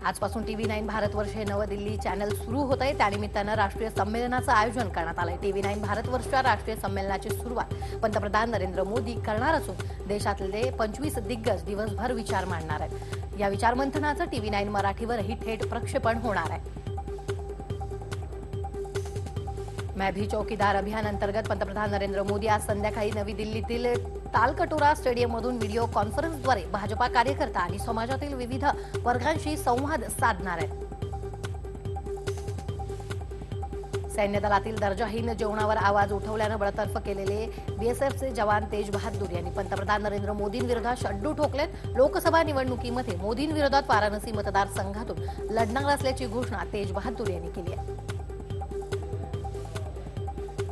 आजपासून टीव्ही 9 भारतवर्ष हे नवदिल्ली चॅनल सुरू होत आहे। त्यानिमित्तानं राष्ट्रीय संमेलनाचं आयोजन करण्यात आलंय। टीव्ही 9 भारतवर्षच्या राष्ट्रीय संमेलनाची सुरुवात पंतप्रधान नरेंद्र मोदी करणार असून देशातले 25 दिग्गज दिवसभर विचार मांडणार आहेत। या विचारमंथनाचं टीव्ही 9 मराठीवरही थेट प्रक्षेपण होणार आहे। मैं भी चौकीदार अभियान अंतर्गत पंतप्रधान नरेंद्र मोदी आज संध्याकाळी नवी दिल्लीतील तालकटोरा स्टेडियममधून व्हिडिओ कॉन्फरन्सद्वारे भाजपा कार्यकर्ता आणि समाजातील विविध वर्गांशी संवाद साधणार आहेत। सैन्य दलातील दर्जाहीन जेवणावर आवाज उठवल्यानं बडतर्फ केलेले बीएसएफचे जवान तेज बहादूर यांनी पंतप्रधान नरेंद्र मोदींविरोधात शड्डू ठोकलेत। लोकसभा निवडणुकीमध्ये मोदींविरोधात वाराणसी मतदारसंघातून लढणार असल्याची घोषणा तेज बहादूर यांनी केली आहे।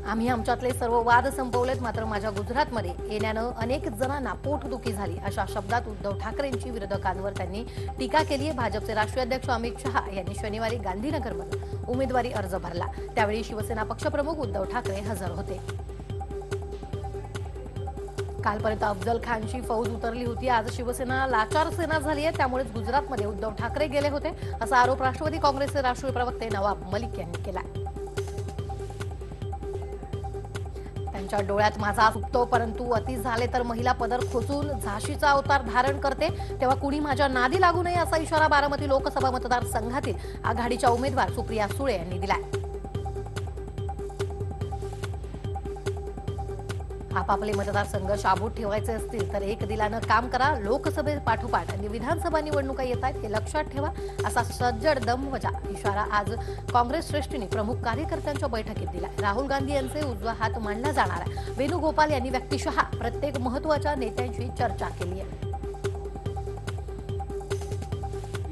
आम्ही आमच्यातले सर्व वाद संपवलेत, मात्र माझ्या गुजरातमध्ये येण्यानं अनेक जणांना पोटदुखी झाली, अशा शब्दात उद्धव ठाकरेंची विरोधकांवर त्यांनी टीका केली आहे। भाजपचे राष्ट्रीय अध्यक्ष अमित शहा यांनी शनिवारी गांधीनगरमध्ये उमेदवारी अर्ज भरला। त्यावेळी शिवसेना पक्षप्रमुख उद्धव ठाकरे हजर होते। कालपर्यंत अफजल खानची फौज उतरली होती, आज शिवसेना लाचार सेना झाली आहे। त्यामुळेच गुजरातमध्ये उद्धव ठाकरे गेले होते, असा आरोप राष्ट्रवादी काँग्रेसचे राष्ट्रीय प्रवक्ते नवाब मलिक यांनी केला। त्यांच्या डोळ्यात माझा चुकतो, परंतु अति झाले तर महिला पदर खोचून झाशीचा अवतार धारण करते, तेव्हा कुणी माझ्या नादी लागू नये, असा इशारा बारामती लोकसभा मतदारसंघातील आघाडीच्या उमेदवार सुप्रिया सुळे यांनी दिलाय। आपापले मतदारसंघ शाबूत ठेवायचे असतील तर एक दिलानं काम करा। लोकसभेत पाठोपाठ आणि विधानसभा निवडणुका येत आहेत, हे लक्षात ठेवा, असा सज्जड दमवजा इशारा आज काँग्रेस श्रेष्ठींनी प्रमुख कार्यकर्त्यांच्या बैठकीत दिला। राहुल गांधी यांचे उजवा हात मानला जाणारा वेणुगोपाल यांनी व्यक्तिशः प्रत्येक महत्त्वाच्या नेत्यांशी चर्चा केली आहे।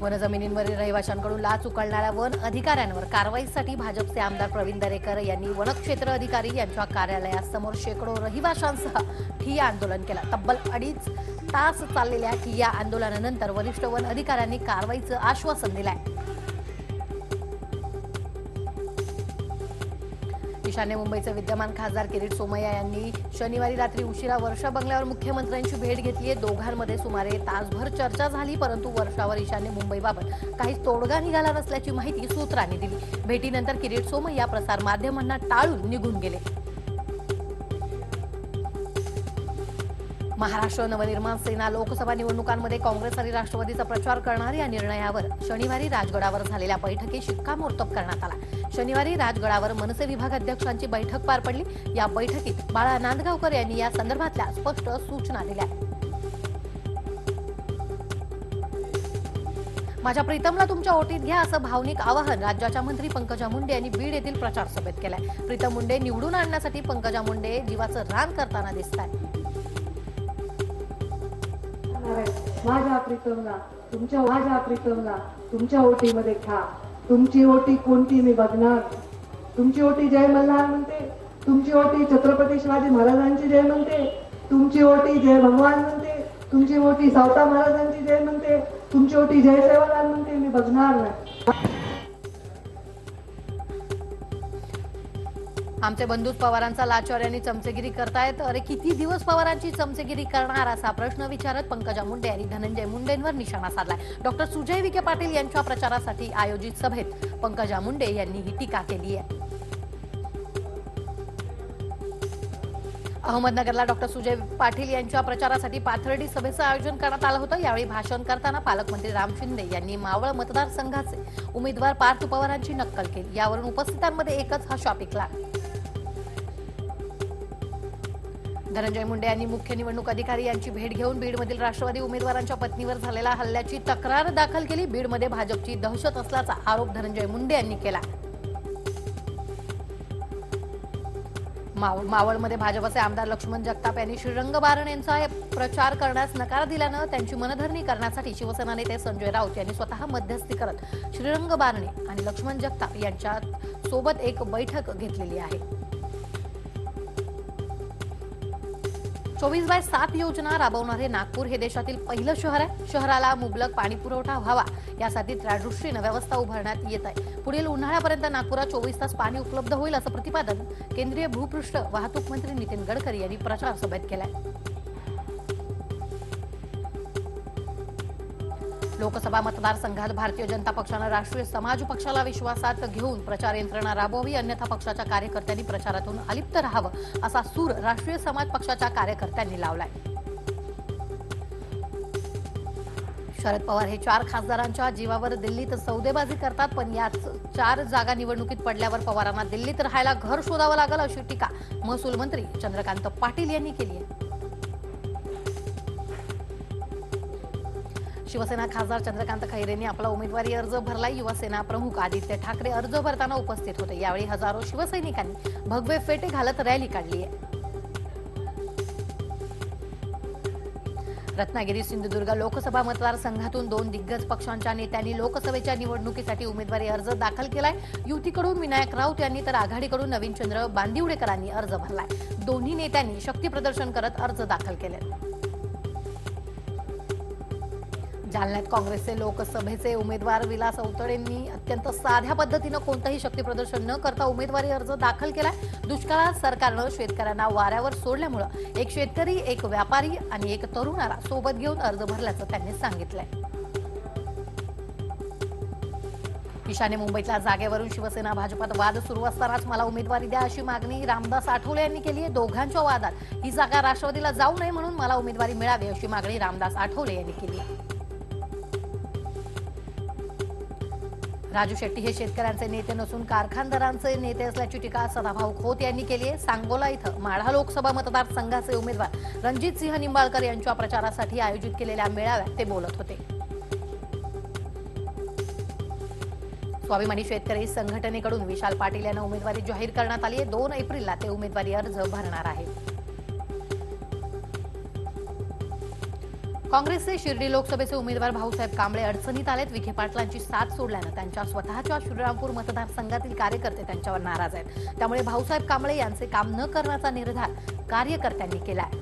वनजमिनींवरील रहिवाशांकडून लाच उकळणाऱ्या वन अधिकाऱ्यांवर कारवाईसाठी भाजपचे आमदार प्रवीण दरेकर यांनी वनक्षेत्र अधिकारी यांच्या कार्यालयासमोर शेकडो रहिवाशांसह ठिय्या आंदोलन केलं। तब्बल 2.5 तास चाललेल्या ठिय्या आंदोलनानंतर वरिष्ठ वन अधिकाऱ्यांनी कारवाईचं आश्वासन दिलंय। ईशान्य मुंबईचे विद्यमान खासदार किरीट सोमय्या यांनी शनिवारी रात्री उशिरा वर्षा बंगल्यावर मुख्यमंत्र्यांची भेट घेतली आहे। दोघांमध्ये सुमारे तासभर चर्चा झाली, परंतु वर्षावर ईशान्य मुंबईबाबत काहीच तोडगा निघाला नसल्याची माहिती सूत्रांनी दिली। भेटीनंतर किरीट सोमय्या प्रसार माध्यमांना टाळून निघून गेले। महाराष्ट्र नवनिर्माण सेना लोकसभा निवडणुकांमध्ये काँग्रेस आणि राष्ट्रवादीचा प्रचार करणार या निर्णयावर शनिवारी राजगडावर झालेल्या बैठकीत शिक्कामोर्तब करण्यात आला। शनिवारी राजगडावर मनसे विभागाध्यक्षांची बैठक पार पडली। या बैठकीत बाळा नांदगावकर यांनी या संदर्भातल्या स्पष्ट सूचना दिल्या। माझ्या प्रीतमला तुमच्या ओटीत घ्या, असं भावनिक आवाहन राज्याच्या मंत्री पंकजा मुंडे यांनी बीड येथील प्रचार सभेत केलंय। प्रीतम मुंडे निवडून आणण्यासाठी पंकजा मुंडे जीवाचं रान करताना दिसतात। माझ्या प्रीतमला तुमच्या ओटीमध्ये घ्या, तुमची ओटी कोणती मी बघणार। तुमची ओटी जय मल्हार म्हणते, तुमची ओटी छत्रपती शिवाजी महाराजांची जय म्हणते, तुमची ओटी जय भगवान म्हणते, तुमची ओटी सावता महाराजांची जय म्हणते, तुमची ओटी जय सेवालाल म्हणते, मी बघणार नाही। आमचे बंधू पवारांचा लाचार यांनी चमचेगिरी करतायत, अरे किती दिवस पवारांची चमचेगिरी करणार, असा प्रश्न विचारत पंकजा मुंडे यांनी धनंजय मुंडेंवर निशाणा साधलाय। डॉक्टर सुजय विखे पाटील यांच्या प्रचारासाठी आयोजित सभेत पंकजा मुंडे यांनी ही टीका केली आहे। अहमदनगरला डॉक्टर सुजय पाटील यांच्या प्रचारासाठी पाथर्डी सभेचं आयोजन करण्यात आलं होतं। यावेळी भाषण करताना पालकमंत्री राम शिंदे यांनी मावळ मतदारसंघाचे उमेदवार पार्थ पवारांची नक्कल केली। यावरून उपस्थितांमध्ये एकच हशा पिकला। धनंजय मुंडे यांनी मुख्य निवडणूक अधिकारी यांची भेट घेऊन बीडमधील राष्ट्रवादी उमेदवारांच्या पत्नीवर झालेल्या हल्ल्याची तक्रार दाखल केली। बीडमध्ये भाजपची दहशत असल्याचा आरोप धनंजय मुंडे यांनी केला। मावळमध्ये भाजपचे आमदार लक्ष्मण जगताप यांनी श्रीरंग बारण यांचा प्रचार करण्यास नकार दिल्यानं त्यांची मनधरणी करण्यासाठी शिवसेना नेते संजय राऊत यांनी स्वतः मध्यस्थी करत श्रीरंग बारणे आणि लक्ष्मण जगताप यांच्या सोबत एक बैठक घेतलेली आहे। 24/7 योजना राबवणारे नागपूर हे देशातील पहिलं शहर आहे। शहराला मुबलक पाणी पुरवठा व्हावा यासाठी त्यादृष्टीने व्यवस्था उभारण्यात येत आहे। पुढील उन्हाळ्यापर्यंत नागपुरात 24 तास पाणी उपलब्ध होईल, असं प्रतिपादन केंद्रीय भूपृष्ठ वाहतूक मंत्री नितीन गडकरी यांनी प्रचार सभेत केलंय। लोकसभा मतदारसंघात भारतीय जनता पक्षानं राष्ट्रीय समाज पक्षाला विश्वासात घेऊन प्रचार यंत्रणा राबवावी, अन्यथा पक्षाच्या कार्यकर्त्यांनी प्रचारातून अलिप्त राहावं असा सूर राष्ट्रीय समाज पक्षाच्या कार्यकर्त्यांनी लावलाय. शरद पवार हे 4 खासदारांच्या जीवावर दिल्लीत सौदेबाजी करतात, पण याच 4 जागा निवडणुकीत पडल्यावर पवारांना दिल्लीत राहायला घर शोधावं लागलं अशी टीका महसूल मंत्री चंद्रकांत पाटील यांनी केली आहे. शिवसेना खासदार चंद्रकांत खैरेंनी आपला उमेदवारी अर्ज भरलाय. युवासेना प्रमुख आदित्य ठाकरे अर्ज भरताना उपस्थित होते. यावेळी हजारो शिवसैनिकांनी भगवे फेटे घालत रॅली काढली आहे. रत्नागिरी सिंधुदुर्ग लोकसभा मतदारसंघातून 2 दिग्गज पक्षांच्या नेत्यांनी लोकसभेच्या निवडणुकीसाठी उमेदवारी अर्ज दाखल केलाय. युतीकडून विनायक राऊत यांनी तर आघाडीकडून नवीनचंद्र बांदिवडेकरांनी अर्ज भरलाय. दोन्ही नेत्यांनी शक्ती प्रदर्शन करत अर्ज दाखल केले. जालन्यात काँग्रेसचे लोकसभेचे उमेदवार विलास औतडेंनी अत्यंत साध्या पद्धतीनं कोणतंही शक्ती प्रदर्शन न करता उमेदवारी अर्ज दाखल केलाय. दुष्काळात सरकारनं शेतकऱ्यांना वाऱ्यावर सोडल्यामुळे एक शेतकरी, एक व्यापारी आणि एक तरुणाला सोबत घेऊन अर्ज भरल्याचं त्यांनी सांगितलंय. ईशान्य मुंबईतल्या जागेवरून शिवसेना भाजपात वाद सुरू असतानाच मला उमेदवारी द्या अशी मागणी रामदास आठवले यांनी केली आहे. दोघांच्या वादात ही जागा राष्ट्रवादीला जाऊ नये म्हणून मला उमेदवारी मिळावी अशी मागणी रामदास आठवले यांनी केली आहे. राजू शेट्टी हे शेतकऱ्यांचे नेते नसून कारखानदारांचे नेते असल्याची टीका सदाभाऊ खोत यांनी केली आहे. सांगोला इथं माढा लोकसभा मतदारसंघाचे उमेदवार रणजित सिंह निंबाळकर यांच्या प्रचारासाठी आयोजित केलेल्या मेळाव्यात ते बोलत होते. स्वाभिमानी शेतकरी संघटनेकडून विशाल पाटील यांना उमेदवारी जाहीर करण्यात आली आहे. 2 एप्रिलला ते उमेदवारी अर्ज भरणार आहेत. काँग्रेसचे शिर्डी लोकसभेचे उमेदवार भाऊसाहेब कांबळे अडचणीत आलेत. विखे पाटलांची साथ सोडल्यानं त्यांच्या स्वतःच्या श्रीरामपूर मतदारसंघातील कार्यकर्ते त्यांच्यावर नाराज आहेत. त्यामुळे भाऊसाहेब कांबळे यांचे काम न करण्याचा निर्धार कार्यकर्त्यांनी केलाय.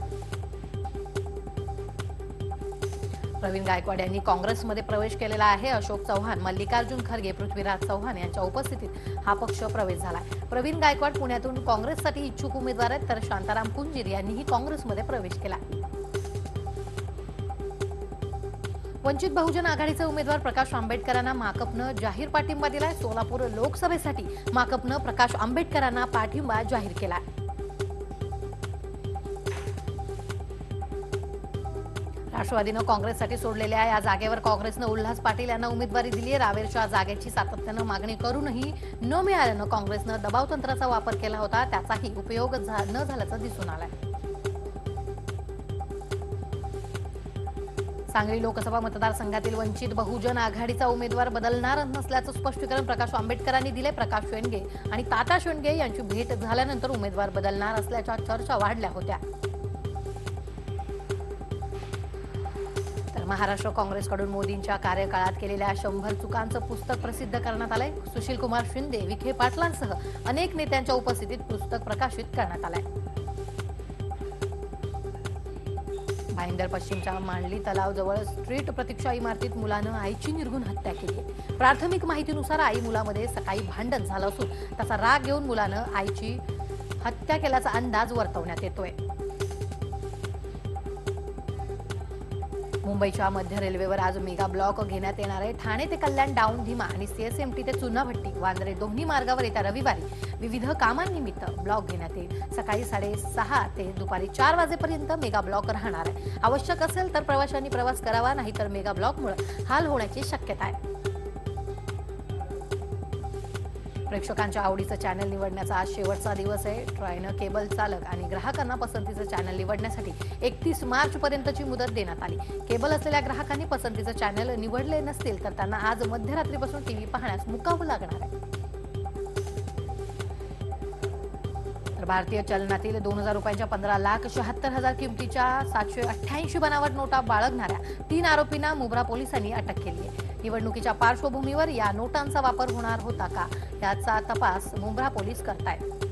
प्रवीण गायकवाड यांनी काँग्रेसमध्ये प्रवेश केलेला आहे. अशोक चव्हाण, मल्लिकार्जुन खरगे, पृथ्वीराज चव्हाण यांच्या उपस्थितीत हा पक्ष प्रवेश झाला. प्रवीण गायकवाड पुण्यातून काँग्रेससाठी इच्छुक उमेदवार आहेत, तर शांताराम कुंजीर यांनीही काँग्रेसमध्ये प्रवेश केला. वंचित बहुजन आघाडीचे उमेदवार प्रकाश आंबेडकरांना माकपनं जाहीर पाठिंबा दिलाय. सोलापूर लोकसभेसाठी माकपनं प्रकाश आंबेडकरांना पाठिंबा जाहीर केला. राष्ट्रवादीनं काँग्रेससाठी सोडलेल्या या जागेवर काँग्रेसनं उल्हास पाटील यांना उमेदवारी दिली आहे. रावेरच्या जागेची सातत्यानं मागणी करूनही न मिळाल्यानं काँग्रेसनं दबावतंत्राचा वापर केला होता. त्याचाही उपयोग न झाल्याचं दिसून आलंय. सांगली लोकसभा मतदारसंघातील वंचित बहुजन आघाडीचा उमेदवार बदलणार नसल्याचं स्पष्टीकरण प्रकाश आंबेडकरांनी दिले. प्रकाश शेंडगे आणि तात्या शेंडगे यांची भेट झाल्यानंतर उमेदवार बदलणार असल्याच्या चर्चा वाढल्या होत्या. तर महाराष्ट्र काँग्रेसकडून मोदींच्या कार्यकाळात केलेल्या 100 चुकांचं पुस्तक प्रसिद्ध करण्यात आलंय. सुशील कुमार शिंदे, विखे पाटलांसह अनेक नेत्यांच्या उपस्थितीत पुस्तक प्रकाशित करण्यात आलंय. भाईंदर पश्चिमच्या मांडली तलावजवळ स्ट्रीट प्रतीक्षा इमारतीत मुलानं आईची निर्घृण हत्या केली आहे. प्राथमिक माहितीनुसार आई मुलामध्ये सकाळी भांडण झालं असून त्याचा राग घेऊन मुलानं आईची हत्या केल्याचा अंदाज वर्तवण्यात येतोय. मुंबईच्या मध्य रेल्वेवर आज मेगा ब्लॉक घेण्यात येणार आहे. ठाणे ते कल्याण डाऊन धीमा आणि सीएसएमटी ते चुनाभट्टी वांद्रे दोन्ही मार्गावर येत्या रविवारी विविध कामांनिमित्त ब्लॉक घेण्यात येईल. सकाळी 6:30 ते दुपारी 4 वाजेपर्यंत मेगा ब्लॉक राहणार आहे. आवश्यक असेल तर प्रवाशांनी प्रवास करावा, नाहीतर मेगा ब्लॉकमुळे हाल होण्याची शक्यता आहे. प्रेक्षकांच्या आवडीचं चॅनल निवडण्याचा आज शेवटचा दिवस आहे. ट्रायनं केबल चालक आणि ग्राहकांना पसंतीचं चॅनल निवडण्यासाठी 31 मार्च पर्यंतची मुदत देण्यात आली. केबल असलेल्या ग्राहकांनी पसंतीचं चॅनल निवडले नसतील तर त्यांना आज मध्यरात्रीपासून टीव्ही पाहण्यास मुकावं लागणार आहे. तर भारतीय चलनातील 2000 रुपयांच्या 15,76,000 किमतीच्या 788 बनावट नोटा बाळगणाऱ्या 3 आरोपींना मुंब्रा पोलिसांनी अटक केली आहे. निवडणुकीच्या पार्श्वभूमीवर या नोटांचा वापर होणार होता का याचा तपास मुंब्रा पोलीस करतायत.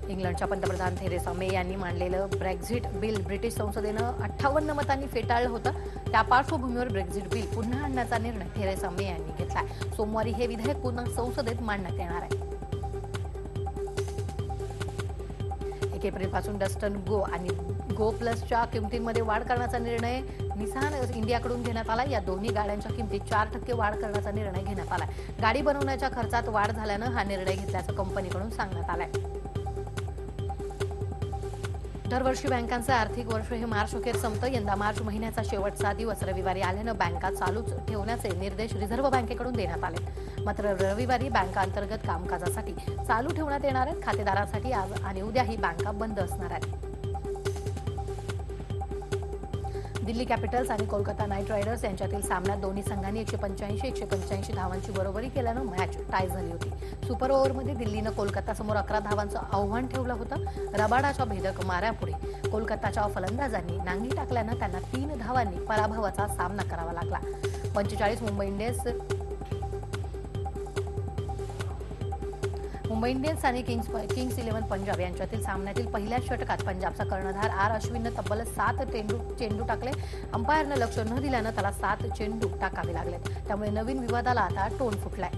इंग्लंडच्या पंतप्रधान थेरेसा मे यांनी मांडलेलं ब्रेक्झिट बिल ब्रिटिश संसदेनं 58 मतांनी फेटाळलं होतं. त्या पार्श्वभूमीवर ब्रेक्झिट बिल पुन्हा आणण्याचा निर्णय थेरेसा मे यांनी घेतलाय. सोमवारी हे विधेयक पुन्हा संसदेत मांडण्यात येणार आहे. 1 एप्रिलपासून डस्टन गो आणि गो प्लसच्या किमतींमध्ये वाढ करण्याचा निर्णय निसान इंडियाकडून घेण्यात आला। या दोन्ही गाड्यांच्या किमतीत 4% वाढ करण्याचा निर्णय घेण्यात आला। गाडी बनवण्याच्या खर्चात वाढ झाल्यानं हा निर्णय घेतल्याचं कंपनीकडून सांगण्यात आलंय। दरवर्षी बँकांचे आर्थिक वर्ष हे मार्च अखेर संपतं। यंदा मार्च महिन्याचा शेवटचा दिवस रविवारी आल्यानं बँका चालूच ठेवण्याचे निर्देश रिझर्व्ह बँकेकडून देण्यात आले। मात्र रविवारी बँका अंतर्गत कामकाजासाठी चालू ठेवण्यात येणार आहेत। खातेदारांसाठी आज आणि उद्याही बँका बंद असणार आहेत। दिल्ली कॅपिटल्स आणि कोलकाता नाईट रायडर्स यांच्यातील सामन्यात दोन्ही संघांनी 185 धावांची बरोबरी केल्यानं मॅच टाय झाली होती। सुपर ओव्हरमध्ये दिल्लीनं कोलकातासमोर 11 धावांचं आव्हान ठेवलं होतं। रबाडाच्या भेदक माऱ्यापुढे कोलकाताच्या फलंदाजांनी नांगी टाकल्यानं त्यांना 3 धावांनी पराभवाचा सामना करावा लागला। 45 मुंबई इंडियन्स आणि किंग्स 11 पंजाब यांच्यातील सामन्यातील पहिल्या षटकात पंजाबचा कर्णधार आर अश्विननं तब्बल 7 चेंडू टाकले। अंपायरनं लक्ष न दिल्यानं त्याला 7 चेंडू टाकावे लागले। त्यामुळे नवीन विवादाला आता टोन फुटलाय।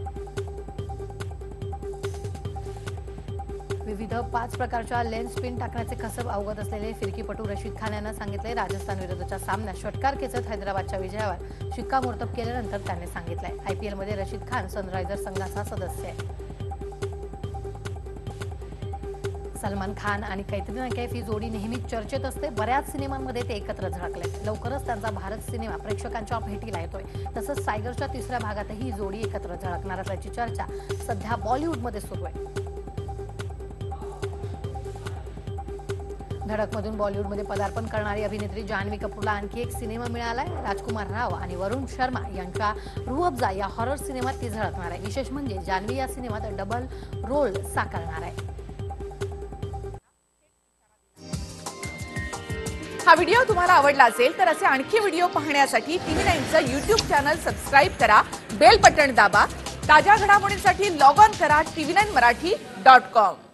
विविध 5 प्रकारच्या लेन स्पिन टाकण्याचे कसब अवगत असलेले फिरकीपटू रशीद खान यांना सांगितले। राजस्थान विरुद्धच्या सामन्यात षटकार खेचत हैदराबादच्या विजयावर शिक्कामोर्तब केल्यानंतर त्यांनी सांगितलंय। आयपीएलमध्ये रशीद खान सनरायझर्स संघाचा सदस्य आहे। सलमान खान आणि कैटरीना कैफ ही जोडी नेहमीच चर्चेत असते। बऱ्याच सिनेमांमध्ये ते एकत्र झळकले। लवकरच त्यांचा भारत सिनेमा प्रेक्षकांच्या भेटीला येतोय। तसंच टायगरच्या 3ऱ्या भागातही ही जोडी एकत्र झळकणार असल्याची चर्चा सध्या बॉलिवूडमध्ये सुरू आहे। धडकमधून बॉलिवूडमध्ये पदार्पण करणारी अभिनेत्री जान्हवी कपूरला आणखी एक सिनेमा मिळालाय। राजकुमार राव आणि वरुण शर्मा यांच्या रूह अफजा या हॉरर सिनेमात ती झळकणार आहे। विशेष म्हणजे जान्हवी या सिनेमात डबल रोल साकारणार आहे। हा व्हिडिओ तुम्हाला आवडला असेल तर असे आणखी व्हिडिओ पाहण्यासाठी TV9चं YouTube चॅनल सबस्क्राइब करा, बेल बटन दाबा। ताज्या घडामोडींसाठी लॉग ऑन करा tv9marathi.com।